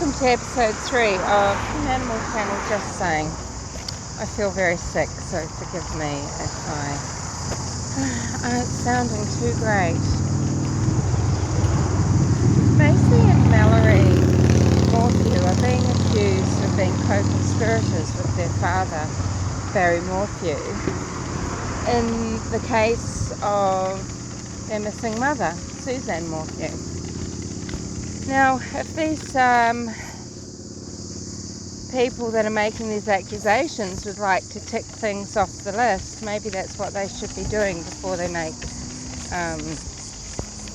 welcome to episode 3 of the Animal Channel Just Saying. I feel very sick, so forgive me if I aren't sounding too great. Macy and Mallory Morphew are being accused of being co-conspirators with their father, Barry Morphew, in the case of their missing mother, Suzanne Morphew. Now, if these people that are making these accusations would like to tick things off the list, maybe that's what they should be doing before they make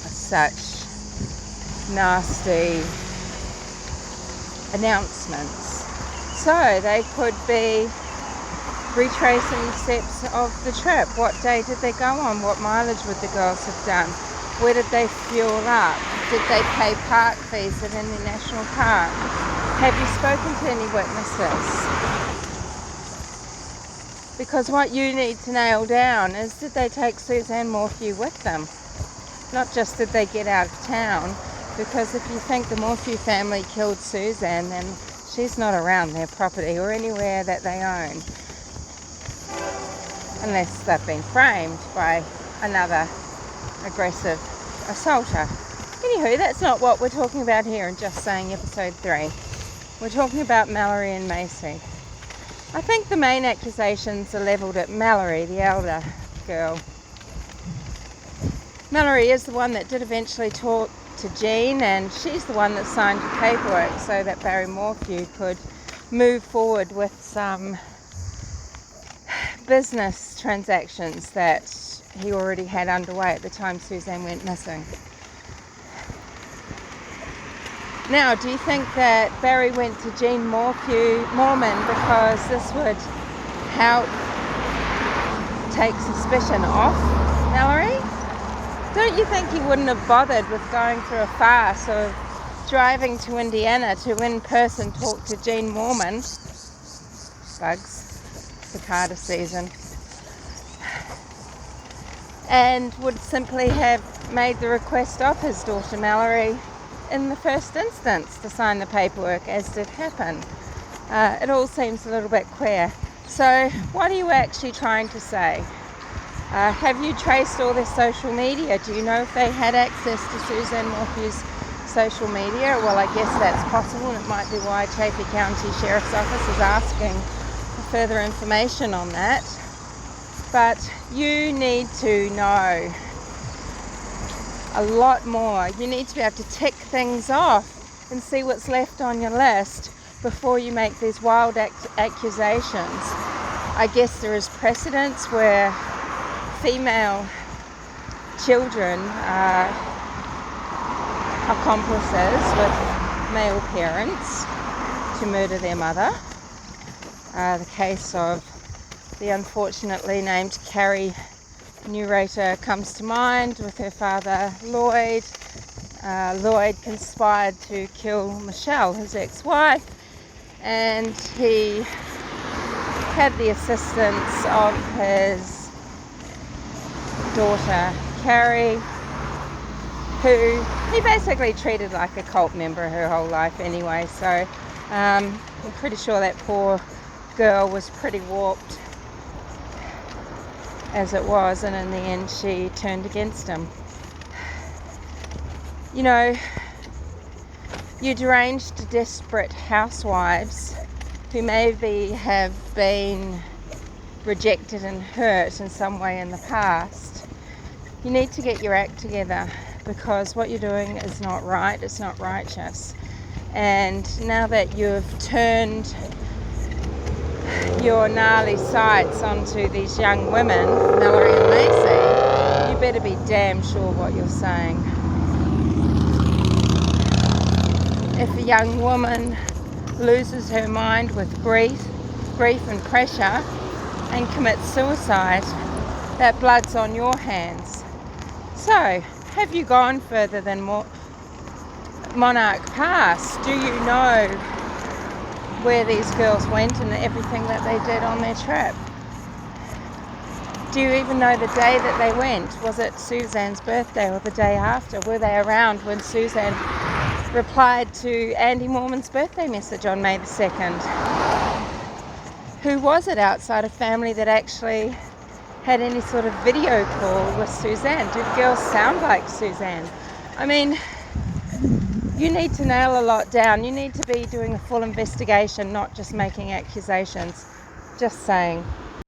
such nasty announcements. So they could be retracing the steps of the trip. What day did they go on? What mileage would the girls have done? Where did they fuel up? Did they pay park fees at any national park? Have you spoken to any witnesses? Because what you need to nail down is, did they take Suzanne Morphew with them? Not just did they get out of town, because if you think the Morphew family killed Suzanne, then she's not around their property or anywhere that they own. Unless they've been framed by another aggressive assaulter. Anywho, that's not what we're talking about here in Just Saying episode 3. We're talking about Mallory and Macy. I think the main accusations are levelled at Mallory, the elder girl. Mallory is the one that did eventually talk to Jean, and she's the one that signed the paperwork so that Barry Morphew could move forward with some business transactions that he already had underway at the time Suzanne went missing. Now, do you think that Barry went to Jean Mormon because this would help take suspicion off Mallory? Don't you think he wouldn't have bothered with going through a farce of driving to Indiana to in person talk to Jean Mormon? Bugs, cicada season. And would simply have made the request of his daughter Mallory in the first instance to sign the paperwork, as did happen. It all seems a little bit queer. So what are you actually trying to say? Have you traced all their social media? Do you know if they had access to Suzanne Morphew's social media? Well, I guess that's possible, and it might be why Chaffey County Sheriff's Office is asking for further information on that. But you need to know a lot more. You need to be able to tick things off and see what's left on your list before you make these wild accusations. I guess there is precedence where female children are accomplices with male parents to murder their mother. The case of the unfortunately named Carrie Narrator comes to mind with her father Lloyd. Lloyd conspired to kill Michelle, his ex-wife, and he had the assistance of his daughter Carrie, who he basically treated like a cult member her whole life anyway, so I'm pretty sure that poor girl was pretty warped as it was, and in the end she turned against him. You know, you deranged, desperate housewives who maybe have been rejected and hurt in some way in the past, you need to get your act together, because what you're doing is not right, it's not righteous. And now that you've turned your gnarly sights onto these young women, Mallory and Macy, you better be damn sure what you're saying. If a young woman loses her mind with grief and pressure and commits suicide, that blood's on your hands. So, have you gone further than Monarch Pass? Do you know where these girls went and everything that they did on their trip? Do you even know the day that they went? Was it Suzanne's birthday or the day after? Were they around when Suzanne replied to Andy Mormon's birthday message on May the 2nd. Who was it outside of family that actually had any sort of video call with Suzanne? Do the girls sound like Suzanne? I mean, you need to nail a lot down. You need to be doing a full investigation, not just making accusations. Just saying.